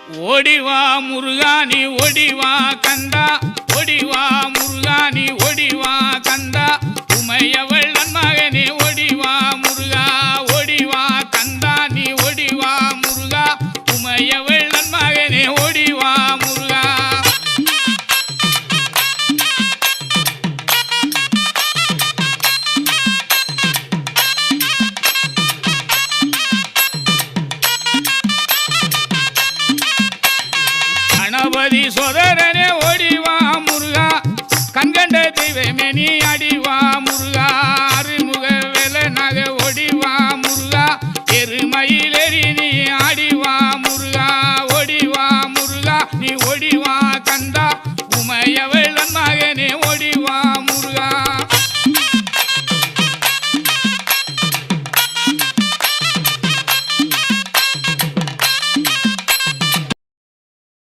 ஓடிவா முருகா நீ ஓடிவா கந்தா, ஓடிவா முருகா நீ ஓடிவா கந்தா, உமையவள் நன்மகனே ஓடிவா முருகா, ஓடிவா கந்தா நீ ஓடிவா முருகா, உமையவள் நன்மகனே ஓடிவா முருகா. கணபதி சோதரனே ஓடிவா முருகா, கண்கண்ட தெய்வமே நீ அடிவா முருகா, அருமுக வேலனாக ஓடிவா முருகா, எருமயிலேறி நீ ஆடிவா முருகா, ஓடிவா முருகா நீ ஓடிவா கந்தா, உமையவ